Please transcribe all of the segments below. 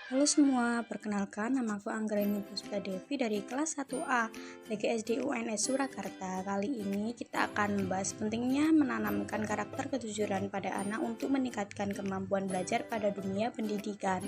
Halo semua, perkenalkan namaku Anggreni Puspa Devi dari kelas 1A PGSD UNS Surakarta. Kali ini kita akan membahas pentingnya menanamkan karakter kejujuran pada anak untuk meningkatkan kemampuan belajar pada dunia pendidikan.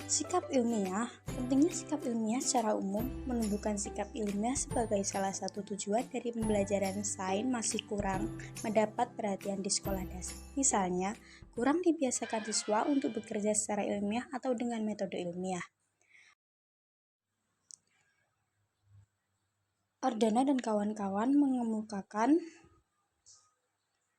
Sikap ilmiah. Pentingnya sikap ilmiah secara umum. Menumbuhkan sikap ilmiah sebagai salah satu tujuan dari pembelajaran sains masih kurang mendapat perhatian di sekolah dasar. Misalnya, kurang dibiasakan siswa untuk bekerja secara ilmiah atau dengan metode ilmiah. Ardana dan kawan-kawan mengemukakan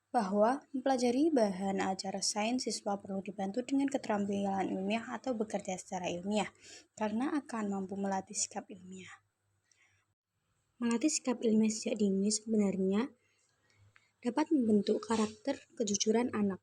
bahwa mempelajari bahan ajar sains siswa perlu dibantu dengan keterampilan ilmiah atau bekerja secara ilmiah, karena akan mampu melatih sikap ilmiah. Melatih sikap ilmiah sejak dini sebenarnya dapat membentuk karakter kejujuran anak.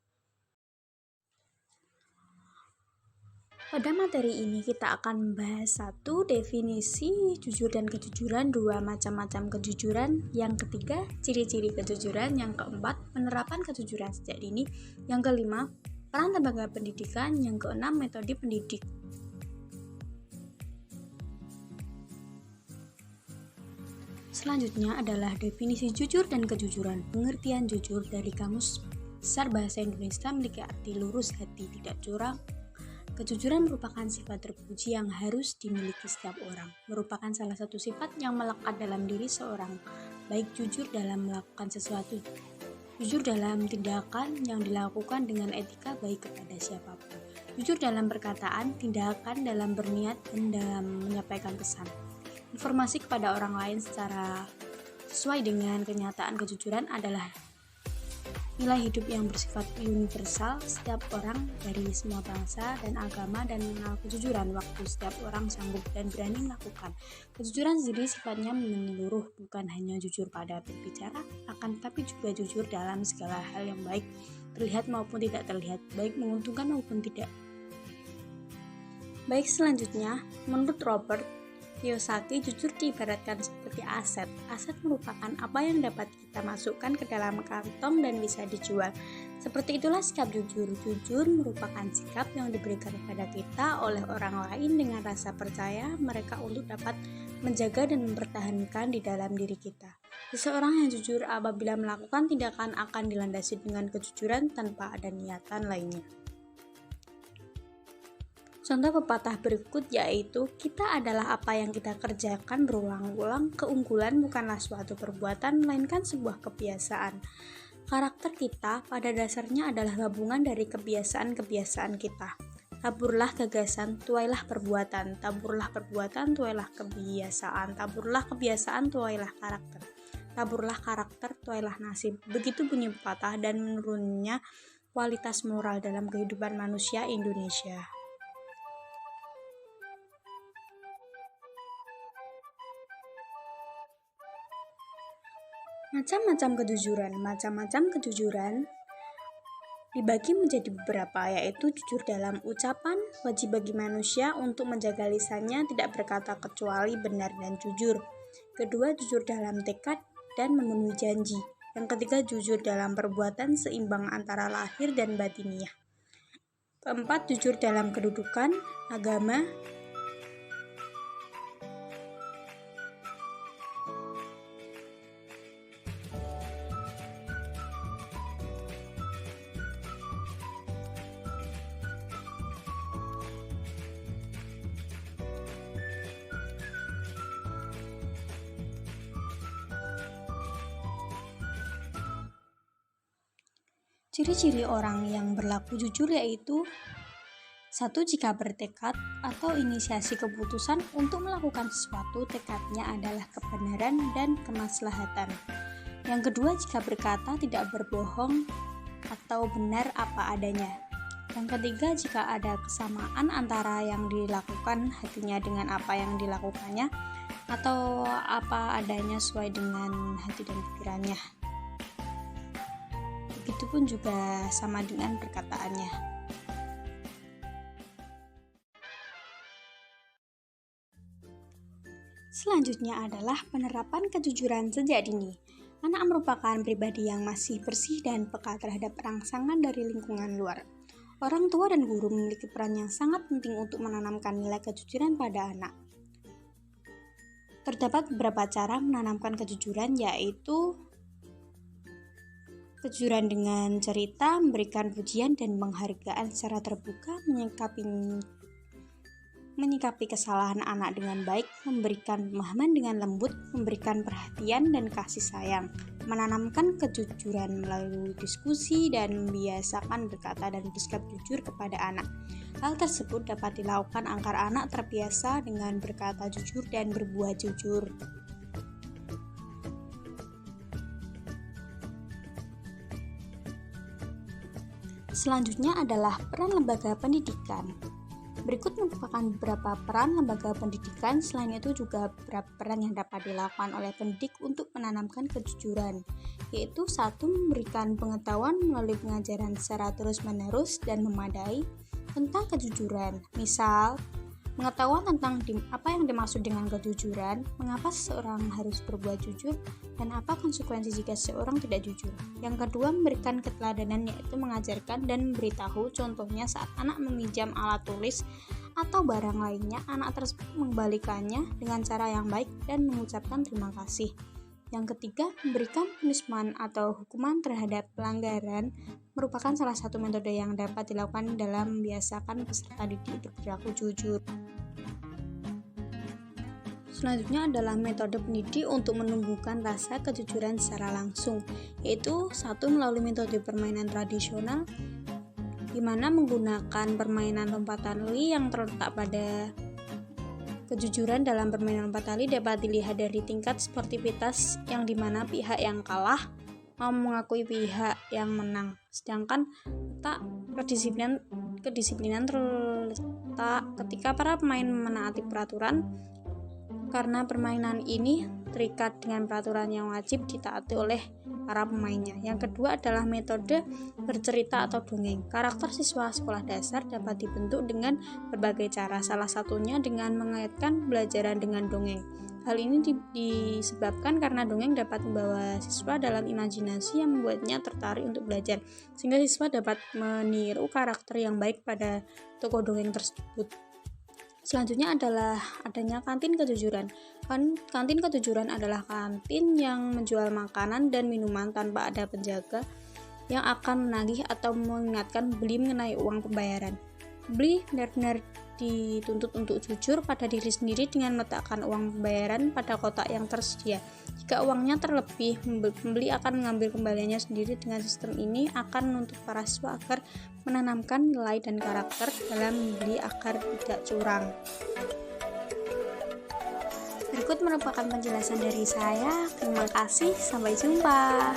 Pada materi ini kita akan membahas 1. Definisi jujur dan kejujuran, 2. Macam-macam kejujuran, yang ketiga ciri-ciri kejujuran, yang keempat penerapan kejujuran sejak dini, yang kelima peran lembaga pendidikan, yang keenam metode pendidik. Selanjutnya adalah definisi jujur dan kejujuran. Pengertian jujur dari Kamus Besar Bahasa Indonesia memiliki arti lurus hati, tidak curang. Kejujuran merupakan sifat terpuji yang harus dimiliki setiap orang. Merupakan salah satu sifat yang melekat dalam diri seorang, baik jujur dalam melakukan sesuatu, jujur dalam tindakan yang dilakukan dengan etika baik kepada siapapun, jujur dalam perkataan, tindakan dalam berniat, dan dalam menyampaikan pesan, informasi kepada orang lain secara sesuai dengan kenyataan. Kejujuran adalah nilai hidup yang bersifat universal. Setiap orang dari semua bangsa dan agama dan mengenal kejujuran waktu setiap orang sanggup dan berani melakukan. Kejujuran sendiri sifatnya menyeluruh, bukan hanya jujur pada berbicara, akan tetapi juga jujur dalam segala hal yang baik terlihat maupun tidak terlihat, baik menguntungkan maupun tidak. Baik, selanjutnya, menurut Robert Kiyosaki, jujur diibaratkan seperti aset. Aset merupakan apa yang dapat kita masukkan ke dalam kantong dan bisa dijual. Seperti itulah sikap jujur. Jujur merupakan sikap yang diberikan kepada kita oleh orang lain dengan rasa percaya mereka untuk dapat menjaga dan mempertahankan di dalam diri kita. Seseorang yang jujur apabila melakukan tindakan akan dilandasi dengan kejujuran tanpa ada niatan lainnya. Contoh pepatah berikut yaitu, kita adalah apa yang kita kerjakan berulang-ulang. Keunggulan bukanlah suatu perbuatan, melainkan sebuah kebiasaan. Karakter kita pada dasarnya adalah gabungan dari kebiasaan-kebiasaan kita. Taburlah gagasan, tuailah perbuatan. Taburlah perbuatan, tuailah kebiasaan. Taburlah kebiasaan, tuailah karakter. Taburlah karakter, tuailah nasib. Begitu bunyi pepatah dan menurunnya kualitas moral dalam kehidupan manusia Indonesia. Macam-macam kejujuran dibagi menjadi beberapa, yaitu jujur dalam ucapan, wajib bagi manusia untuk menjaga lisannya tidak berkata kecuali benar dan jujur. Kedua, jujur dalam tekad dan memenuhi janji. Yang ketiga, jujur dalam perbuatan seimbang antara lahir dan batiniah. Keempat, jujur dalam kedudukan, agama, ciri-ciri orang yang berlaku jujur yaitu 1. Jika bertekad atau inisiasi keputusan untuk melakukan sesuatu, tekadnya adalah kebenaran dan kemaslahatan. Yang kedua, jika berkata tidak berbohong atau benar apa adanya. Yang ketiga, jika ada kesamaan antara yang dilakukan hatinya dengan apa yang dilakukannya, atau apa adanya sesuai dengan hati dan pikirannya. Begitupun juga sama dengan perkataannya. Selanjutnya adalah penerapan kejujuran sejak dini. Anak merupakan pribadi yang masih bersih dan peka terhadap rangsangan dari lingkungan luar. Orang tua dan guru memiliki peran yang sangat penting untuk menanamkan nilai kejujuran pada anak. Terdapat beberapa cara menanamkan kejujuran, yaitu kejujuran dengan cerita, memberikan pujian dan penghargaan secara terbuka, menyikapi kesalahan anak dengan baik, memberikan pemahaman dengan lembut, memberikan perhatian dan kasih sayang, menanamkan kejujuran melalui diskusi, dan membiasakan berkata dan bersikap jujur kepada anak. Hal tersebut dapat dilakukan agar anak terbiasa dengan berkata jujur dan berbuat jujur. Selanjutnya adalah peran lembaga pendidikan. Berikut merupakan beberapa peran lembaga pendidikan. Selain itu juga beberapa peran yang dapat dilakukan oleh pendidik untuk menanamkan kejujuran, yaitu 1. Memberikan pengetahuan melalui pengajaran secara terus-menerus dan memadai tentang kejujuran. Misal, pengetahuan tentang apa yang dimaksud dengan kejujuran, mengapa seseorang harus berbuat jujur, dan apa konsekuensi jika seseorang tidak jujur. Yang kedua, memberikan keteladanan, yaitu mengajarkan dan memberitahu. Contohnya saat anak meminjam alat tulis atau barang lainnya, anak tersebut mengembalikannya dengan cara yang baik dan mengucapkan terima kasih. Yang ketiga, memberikan punishment atau hukuman terhadap pelanggaran merupakan salah satu metode yang dapat dilakukan dalam membiasakan peserta didik untuk berlaku jujur. Selanjutnya adalah metode pendidik untuk menumbuhkan rasa kejujuran secara langsung, yaitu 1. Melalui metode permainan tradisional, di mana menggunakan permainan lompat tali yang terletak pada kejujuran. Dalam permainan lompat tali dapat dilihat dari tingkat sportivitas, yang dimana pihak yang kalah mau mengakui pihak yang menang, sedangkan letak kedisiplinan terletak ketika para pemain menaati peraturan, karena permainan ini terikat dengan peraturan yang wajib ditaati oleh para pemainnya. Yang kedua adalah metode bercerita atau dongeng. Karakter siswa sekolah dasar dapat dibentuk dengan berbagai cara, salah satunya dengan mengaitkan pembelajaran dengan dongeng. Hal ini disebabkan karena dongeng dapat membawa siswa dalam imajinasi yang membuatnya tertarik untuk belajar, sehingga siswa dapat meniru karakter yang baik pada tokoh dongeng tersebut. Selanjutnya adalah adanya kantin kejujuran. Kantin kejujuran adalah kantin yang menjual makanan dan minuman tanpa ada penjaga yang akan menagih atau mengingatkan pembeli mengenai uang pembayaran. Pembeli benar-benar dituntut untuk jujur pada diri sendiri dengan meletakkan uang pembayaran pada kotak yang tersedia. Jika uangnya terlebih, pembeli akan mengambil kembaliannya sendiri. Dengan sistem ini akan menuntut para siswa agar menanamkan nilai dan karakter dalam membeli agar tidak curang. Berikut merupakan penjelasan dari saya. Terima kasih, sampai jumpa.